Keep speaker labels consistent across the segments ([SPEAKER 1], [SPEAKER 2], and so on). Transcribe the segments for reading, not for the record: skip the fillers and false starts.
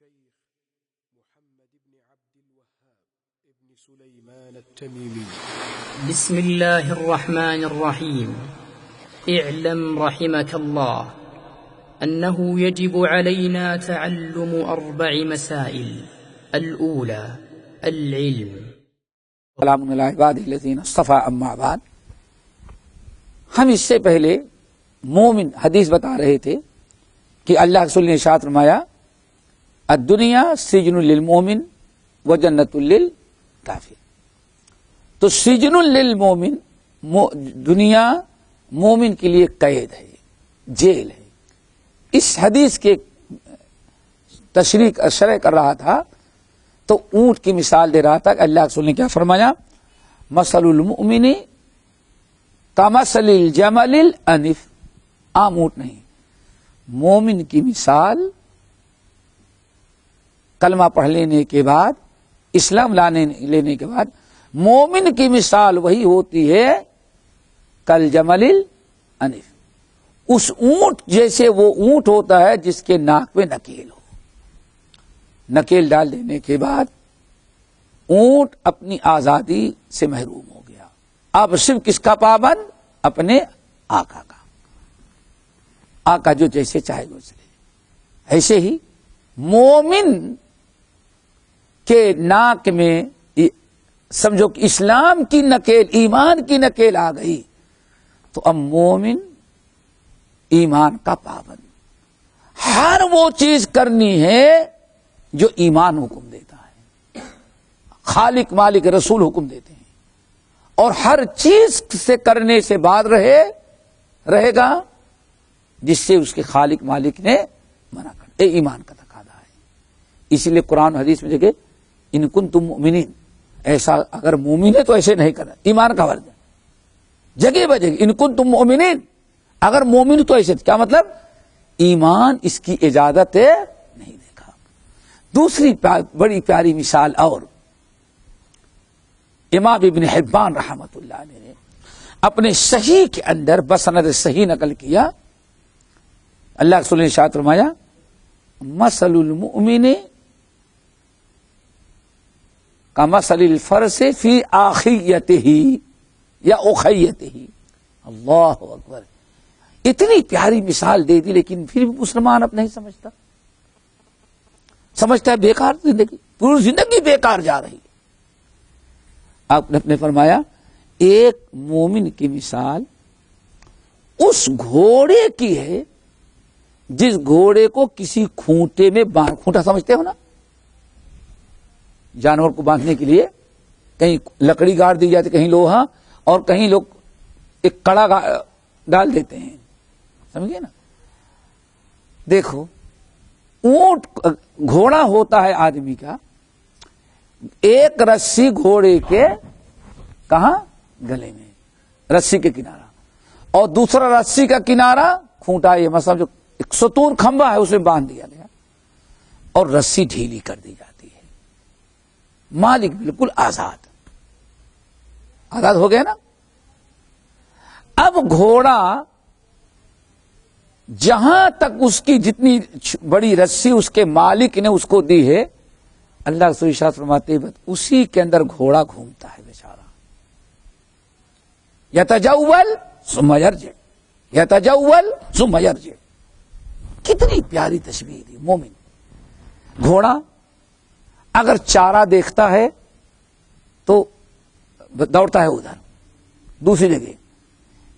[SPEAKER 1] الشيخ محمد بن عبد الوهاب ابن سليمان التميمي.
[SPEAKER 2] بسم الله الرحمن الرحيم. اعلم رحمك الله أنه يجب علينا تعلم 4 مسائل. الأولى العلم.
[SPEAKER 3] سلام علی عباد الذین اصطفى اما بعد. ہم اس سے پہلے مومن حدیث بتا رہے تھے کہ اللہ کے رسول نے ارشاد فرمایا الدنیا سجن للمومن و جنت للکافر. تو سجن للمومن دنیا مومن کے لیے قید ہے، جیل ہے. اس حدیث کے تشریح شرح کر رہا تھا تو اونٹ کی مثال دے رہا تھا کہ اللہ کے رسول نے کیا فرمایا مثل المؤمن کمثل الجمل الانف. عام اونٹ نہیں، مومن کی مثال کلمہ پڑھ لینے کے بعد، اسلام لینے کے بعد مومن کی مثال وہی ہوتی ہے کل جمل الانف. اس اونٹ جیسے وہ اونٹ ہوتا ہے جس کے ناک میں نکیل ہو. نکیل ڈال دینے کے بعد اونٹ اپنی آزادی سے محروم ہو گیا. اب صرف کس کا پابند؟ اپنے آقا کا. آقا جو جیسے چاہے گا چلے. ایسے ہی مومن کے ناک میں سمجھو کہ اسلام کی نکیل، ایمان کی نکیل آ گئی تو اب مومن ایمان کا پابند، ہر وہ چیز کرنی ہے جو ایمان حکم دیتا ہے، خالق مالک رسول حکم دیتے ہیں، اور ہر چیز سے کرنے سے بعد رہے گا جس سے اس کے خالق مالک نے منع کر. یہ ایمان کا تقاضا ہے. اسی لیے قرآن و حدیث میں دیکھے ان کنتم مؤمنین، ایسا اگر مومن ہے تو ایسے نہیں کرنا، ایمان کا ورد ہے. جگہ بجگہ ان کنتم مؤمنین، اگر مومن تو ایسے. کیا مطلب؟ ایمان اس کی اجازت ہے نہیں دیکھا. دوسری بڑی پیاری مثال اور امام ابن حبان رحمت اللہ علیہ نے اپنے صحیح کے اندر بسند صحیح نقل کیا. اللہ کے رسول نے ارشاد فرمایا مثل المؤمن کمثل الفرس فی آخیتہ یا اخیتہ. اللہ اکبر. اتنی پیاری مثال دے دی لیکن پھر بھی مسلمان اب نہیں سمجھتا ہے بیکار زندگی، پوری زندگی بیکار جا رہی. آپ نے فرمایا ایک مومن کی مثال اس گھوڑے کی ہے جس گھوڑے کو کسی کھونٹے میں باندھ، کھونٹا سمجھتے ہو نا، جانور کو باندھنے کے لیے کہیں لکڑی گاڑ دی جاتی، کہیں لوہا، اور کہیں لوگ ایک کڑا ڈال دیتے ہیں. سمجھے نا؟ دیکھو اونٹ گھوڑا ہوتا ہے آدمی کا، ایک رسی گھوڑے کے کہاں؟ گلے میں، رسی کے کنارہ، اور دوسرا رسی کا کنارہ کھونٹا. یہ مثلا جو ایک ستون کھمبا ہے اس میں باندھ دیا گیا اور رسی ڈھیلی کر دی جاتی ہے. مالک بالکل آزاد ہو گیا نا. اب گھوڑا جہاں تک اس کی جتنی بڑی رسی اس کے مالک نے اس کو دی ہے، اللہ رسول ارشاد فرماتے ہیں اسی کے اندر گھوڑا گھومتا ہے بیچارہ. یتجول ثم یرجع، یتجول ثم یرجع. کتنی پیاری تشبیہ دی. مومن گھوڑا اگر چارہ دیکھتا ہے تو دوڑتا ہے ادھر دوسری جگہ،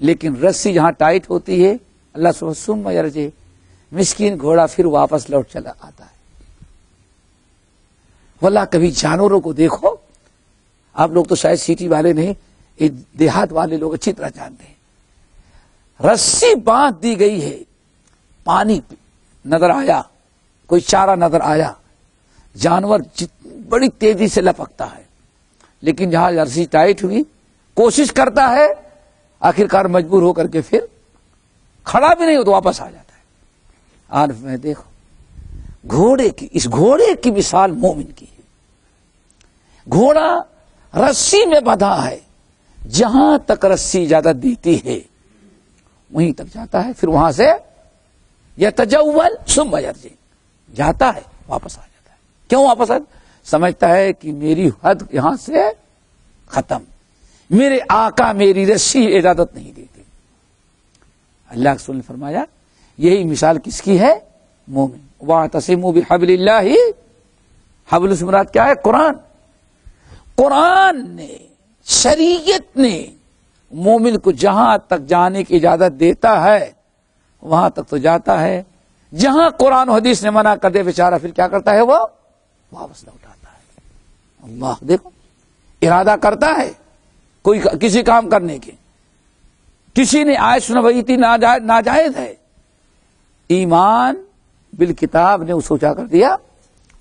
[SPEAKER 3] لیکن رسی جہاں ٹائٹ ہوتی ہے اللہ ثم یرجع، مسکین گھوڑا پھر واپس لوٹ چلا آتا ہے. واللہ کبھی جانوروں کو دیکھو، آپ لوگ تو شاید سٹی والے نہیں، دیہات والے لوگ اچھی طرح جانتے ہیں. رسی باندھ دی گئی ہے، پانی نظر آیا، کوئی چارہ نظر آیا، جانور بڑی تیزی سے لپکتا ہے، لیکن جہاں رسی ٹائٹ ہوئی کوشش کرتا ہے، آخرکار مجبور ہو کر کے پھر کھڑا بھی نہیں ہو تو واپس آ جاتا ہے. عارف میں دیکھو گھوڑے کی، اس گھوڑے کی مثال مومن کی ہے. گھوڑا رسی میں بندھا ہے، جہاں تک رسی اجازت دیتی ہے وہیں تک جاتا ہے، پھر وہاں سے یتجول ثم یرجع، جاتا ہے واپس آ جاتا ہے. کیوں واپس آئے؟ سمجھتا ہے کہ میری حد یہاں سے ختم، میرے آقا میری رسی اجازت نہیں دیتے۔ اللہ کے رسول نے فرمایا یہی مثال کس کی ہے؟ مومن۔ واعتصموا بحبل اللہ، حبل سے مراد کیا ہے؟ قرآن۔ قرآن نے، شریعت نے مومن کو جہاں تک جانے کی اجازت دیتا ہے وہاں تک تو جاتا ہے، جہاں قرآن و حدیث نے منع کر دے بیچارہ پھر کیا کرتا ہے؟ وہ واپس لوٹاتا ہے۔ اللہ دیکھو، ارادہ کرتا ہے کوئی کسی کام کرنے کے، کسی نے آیت سنوائی تھی ناجائز ہے، ایمان بالکتاب نے اس کو کیا کر دیا؟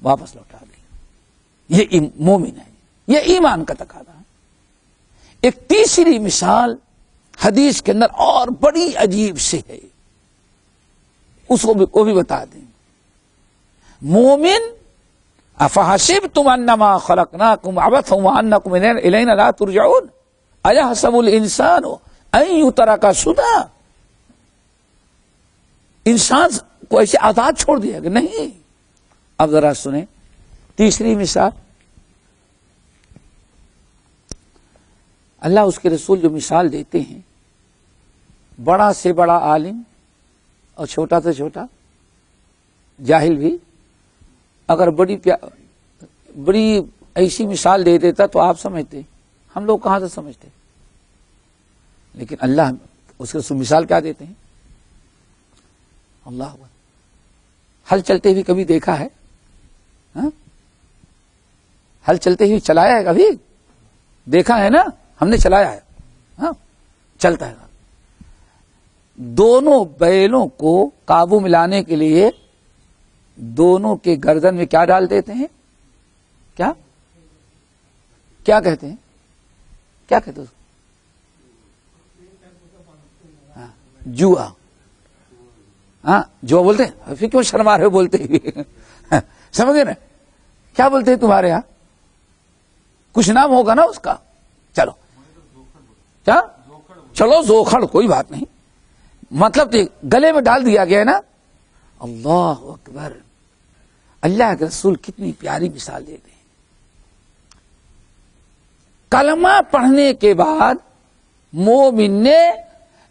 [SPEAKER 3] واپس لوٹا دیا۔ یہ مومن ہے، یہ ایمان کا تقاضا ہے۔ ایک تیسری مثال حدیث کے اندر اور بڑی عجیب سے ہے، اس کو بھی بتا دیں۔ مومن افحسبتم انما خلقناکم عبثا وانکم الینا لا ترجعون ایحسب الانسان ان یترک سدی، انسان کو ایسے آزاد چھوڑ دیا کہ نہیں۔ اب ذرا سنیں تیسری مثال، اللہ اس کے رسول جو مثال دیتے ہیں، بڑا سے بڑا عالم اور چھوٹا سے چھوٹا جاہل بھی اگر بڑی ایسی مثال دے دیتا تو آپ سمجھتے، ہم لوگ کہاں سے سمجھتے؟ لیکن اللہ اس کے رسول مثال کیا دیتے ہیں؟ اللہ اکبر، ہل چلتے ہوئے کبھی دیکھا ہے؟ ہاں؟ ہل چلتے ہوئے چلایا ہے کبھی؟ دیکھا ہے نا، ہم نے چلایا ہے، ہاں چلتا ہے۔ دونوں بیلوں کو قابو میں لانے کے لیے دونوں کے گردن میں کیا ڈال دیتے ہیں؟ کیا کہتے ہیں؟ کیا کہتے ہیں؟ جوا، ہاں جو بولتے ہیں، پھر کیوں شرما رہے ہو بولتے ہوئے؟ سمجھ گئے نا کیا بولتے ہیں تمہارے یہاں؟ کچھ نام ہوگا نا اس کا، چلو کیا، چلو زوکھڑ، کوئی بات نہیں، مطلب تو گلے میں ڈال دیا گیا ہے نا۔ اللہ اکبر، اللہ کے رسول کتنی پیاری مثال دیتے ہیں۔ کلمہ پڑھنے کے بعد مومن نے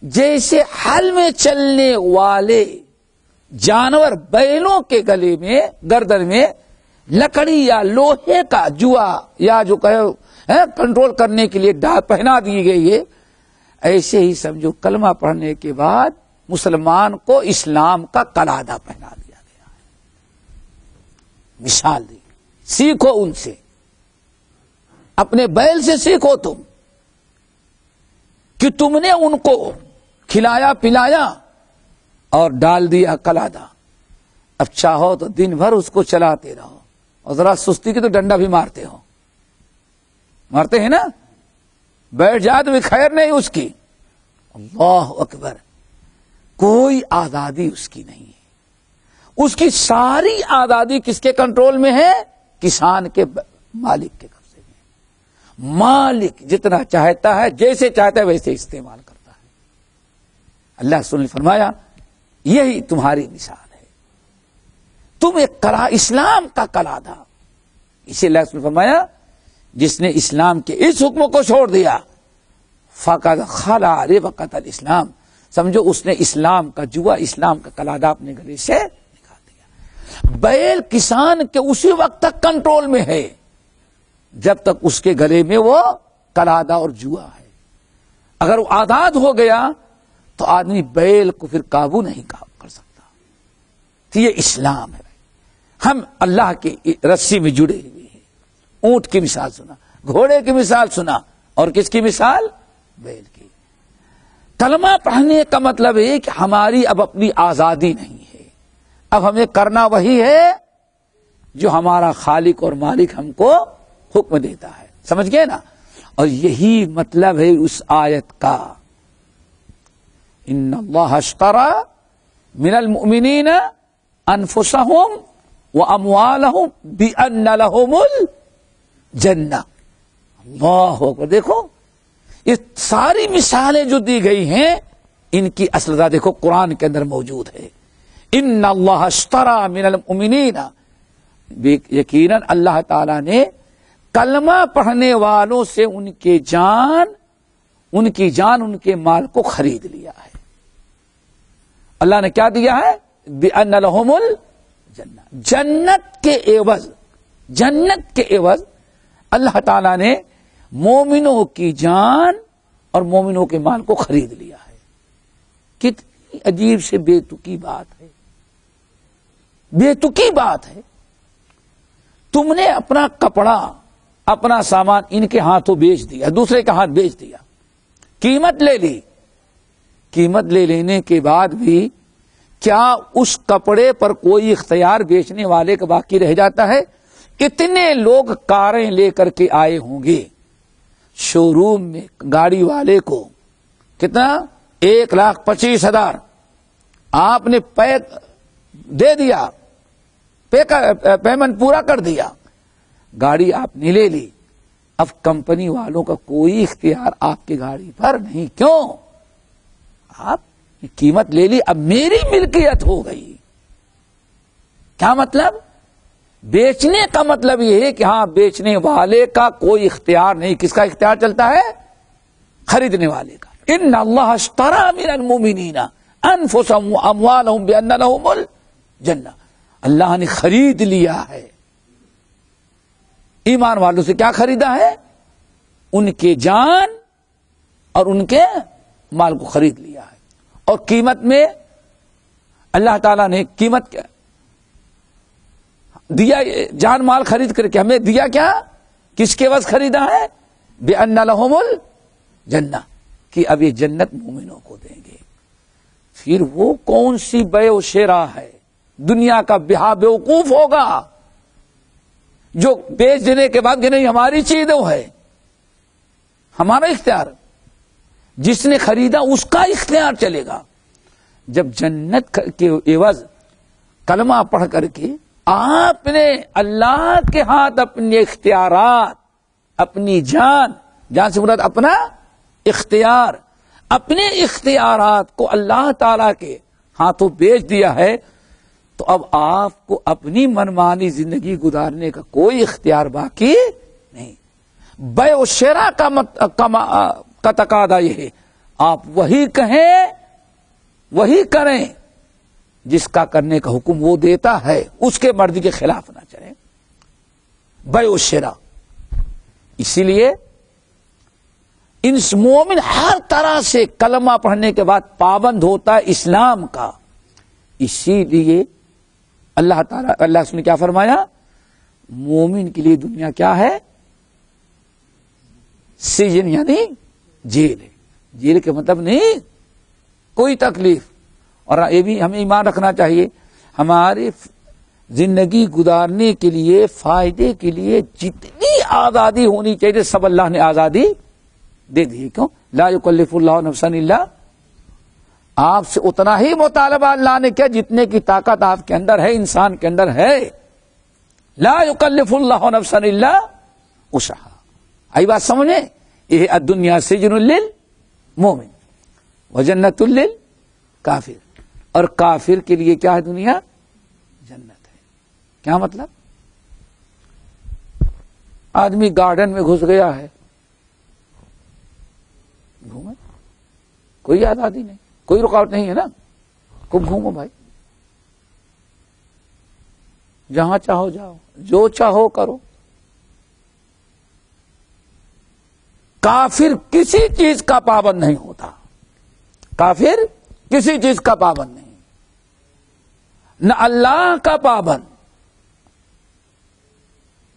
[SPEAKER 3] جیسے حل میں چلنے والے جانور بیلوں کے گلے میں، گردن میں لکڑی یا لوہے کا جوا یا جو کنٹرول کرنے کے لیے پہنا دی گئی ہے، ایسے ہی سمجھو کلمہ پڑھنے کے بعد مسلمان کو اسلام کا قلادہ پہنا دیا گیا ہے۔ مثال دی، سیکھو ان سے، اپنے بیل سے سیکھو تم، کہ تم نے ان کو کھلایا پلایا اور ڈال دیا قلادہ، اب چاہو تو دن بھر اس کو چلاتے رہو، اور ذرا سستی کی تو ڈنڈا بھی مارتے ہو، مارتے ہیں نا، بیٹھ جائے تو بھی خیر نہیں اس کی۔ اللہ اکبر، کوئی آزادی اس کی نہیں ہے، اس کی ساری آزادی کس کے کنٹرول میں ہے؟ کسان کے مالک کے قبضے میں۔ مالک جتنا چاہتا ہے، جیسے چاہتا ہے ویسے استعمال کرتا ہے۔ اللہ رسول نے فرمایا یہی تمہاری مثال ہے، تم ایک اسلام کا قلادہ، اسی اللہ رسول نے فرمایا جس نے اسلام کے اس حکم کو چھوڑ دیا فقد خلع ربقۃ الاسلام، سمجھو اس نے اسلام کا جوا، اسلام کا قلادہ اپنے گلے سے نکال دیا۔ بیل کسان کے اسی وقت تک کنٹرول میں ہے جب تک اس کے گلے میں وہ قلادہ اور جوا ہے، اگر وہ آزاد ہو گیا تو آدمی بیل کو پھر قابو نہیں کر سکتا۔ تو یہ اسلام ہے، ہم اللہ کی رسی میں جڑے ہوئے ہیں۔ اونٹ کی مثال سنا، گھوڑے کی مثال سنا، اور کس کی مثال؟ بیل کی۔ کلمہ پڑھنے کا مطلب ہے کہ ہماری اب اپنی آزادی نہیں ہے، اب ہمیں کرنا وہی ہے جو ہمارا خالق اور مالک ہم کو حکم دیتا ہے، سمجھ گئے نا؟ اور یہی مطلب ہے اس آیت کا، ان اللہ اشتری من المؤمنین انفسهم واموالهم بان لهم الجنہ۔ اللہ اکبر، دیکھو یہ ساری مثالیں جو دی گئی ہیں ان کی اصل دیکھو قرآن کے اندر موجود ہے۔ ان اللہ اشتری من المؤمنین، یقیناً اللہ تعالی نے کلمہ پڑھنے والوں سے ان کی جان ان کے مال کو خرید لیا ہے. اللہ نے کیا دیا ہے؟ بِأَنَّ لَهُمُ الْجَنَّةَ. جنت کے عوض اللہ تعالی نے مومنوں کی جان اور مومنوں کے مال کو خرید لیا ہے. کتنی عجیب سے بے تکی بات ہے. بے تکی بات ہے. تم نے اپنا کپڑا اپنا سامان ان کے ہاتھوں بیچ دیا, دوسرے کے ہاتھ بیچ دیا, قیمت لے لی. قیمت لے لینے کے بعد بھی کیا اس کپڑے پر کوئی اختیار بیچنے والے کا باقی رہ جاتا ہے؟ اتنے لوگ کاریں لے کر کے آئے ہوں گے شو روم میں, گاڑی والے کو کتنا 1,25,000 آپ نے دے دیا, پیمنٹ پورا کر دیا, گاڑی آپ نے لے لی. اب کمپنی والوں کا کوئی اختیار آپ کی گاڑی پر نہیں. کیوں؟ آپ نے قیمت لے لی, اب میری ملکیت ہو گئی. کیا مطلب؟ بیچنے کا مطلب یہ ہے کہ ہاں بیچنے والے کا کوئی اختیار نہیں. کس کا اختیار چلتا ہے؟ خریدنے والے کا. ان اللہ اشترى من المؤمنین انفسهم واموالهم بان لهم الجنہ. اللہ نے خرید لیا ہے. ایمان والوں سے کیا خریدا ہے؟ ان کے جان اور ان کے مال کو خرید لیا ہے. اور قیمت میں اللہ تعالیٰ نے قیمت کیا دیا؟ جان مال خرید کر کے ہمیں دیا کیا؟ کس کے عوض خریدا ہے؟ بِأَنَّ لَهُمُ الْجَنَّةَ, کہ اب یہ جنت مومنوں کو دیں گے. پھر وہ کون سی بے و شرا ہے؟ دنیا کا بیوقوف ہوگا جو بیچ دینے کے بعد کہ نہیں ہماری چیز وہ ہے, ہمارا اختیار. جس نے خریدا اس کا اختیار چلے گا. جب جنت کے عوض کلمہ پڑھ کر کے آپ نے اللہ کے ہاتھ اپنے اختیارات, اپنی جان سے مراد اپنا اختیار, اپنے اختیارات کو اللہ تعالی کے ہاتھوں بیچ دیا ہے, تو اب آپ کو اپنی منمانی زندگی گزارنے کا کوئی اختیار باقی نہیں. بے و شرا کا تقاضا یہ ہے آپ وہی کہیں وہی کریں جس کا کرنے کا حکم وہ دیتا ہے, اس کے مرضی کے خلاف نہ چلیں. بے و شرا. اسی لیے ان مومن ہر طرح سے کلمہ پڑھنے کے بعد پابند ہوتا ہے اسلام کا. اسی لیے اللہ نے کیا فرمایا؟ مومن کے لیے دنیا کیا ہے؟ سجن یعنی جیل ہے. جیل کے مطلب نہیں کوئی تکلیف. اور یہ بھی ہمیں ایمان رکھنا چاہیے, ہماری زندگی گزارنے کے لیے فائدے کے لیے جتنی آزادی ہونی چاہیے سب اللہ نے آزادی دے دی. کیوں؟ لا یکلف اللہ نفسا الا, آپ سے اتنا ہی مطالبہ اللہ نے کیا جتنے کی طاقت آپ کے اندر ہے, انسان کے اندر ہے. لا یکلف اللہ نفسا الا وسعها. آئی بات سمجھے؟ یہ الدنیا سجن للمؤمن وجنت للکافر. اور کافر کے لیے کیا ہے دنیا؟ جنت ہے. کیا مطلب؟ آدمی گارڈن میں گھس گیا ہے, گھومے, کوئی آزادی نہیں, کوئی رکاوٹ نہیں ہے نا, خوب گھومو بھائی, جہاں چاہو جاؤ, جو چاہو کرو. کافر کسی چیز کا پابند نہیں ہوتا. کافر کسی چیز کا پابند نہیں, نہ اللہ کا پابند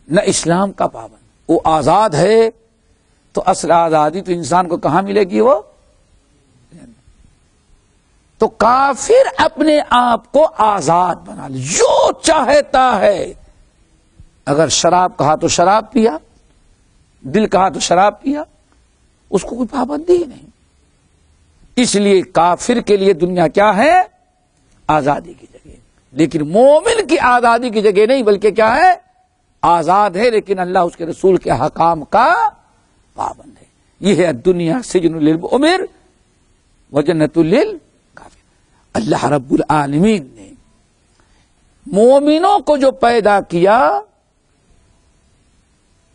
[SPEAKER 3] نہ اسلام کا پابند. وہ آزاد ہے تو اصل آزادی تو انسان کو کہاں ملے گی؟ وہ تو کافر اپنے آپ کو آزاد بنا لے, جو چاہتا ہے. اگر شراب کہا تو شراب پیا, دل کہا تو شراب پیا, اس کو کوئی پابندی ہی نہیں. اس لیے کافر کے لیے دنیا کیا ہے؟ آزادی کی جگہ. لیکن مومن کی آزادی کی جگہ نہیں, بلکہ کیا ہے؟ آزاد ہے, لیکن اللہ اس کے رسول کے حکام کا پابند ہے. یہ ہے دنیا سجن للمؤمن وجنت للکافر. اللہ رب العالمین نے مومنوں کو جو پیدا کیا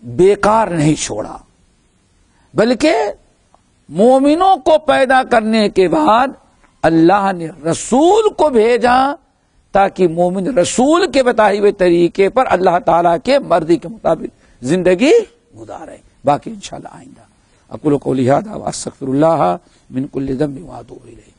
[SPEAKER 3] بیکار نہیں چھوڑا، بلکہ مومنوں کو پیدا کرنے کے بعد اللہ نے رسول کو بھیجا تاکہ مومن رسول کے بتائے ہوئے طریقے پر اللہ تعالیٰ کے مرضی کے مطابق زندگی گزارے. باقی انشاءاللہ آئندہ. اقول قولی ھذا واستغفر اللہ من کل ذنب واتوب الیہ.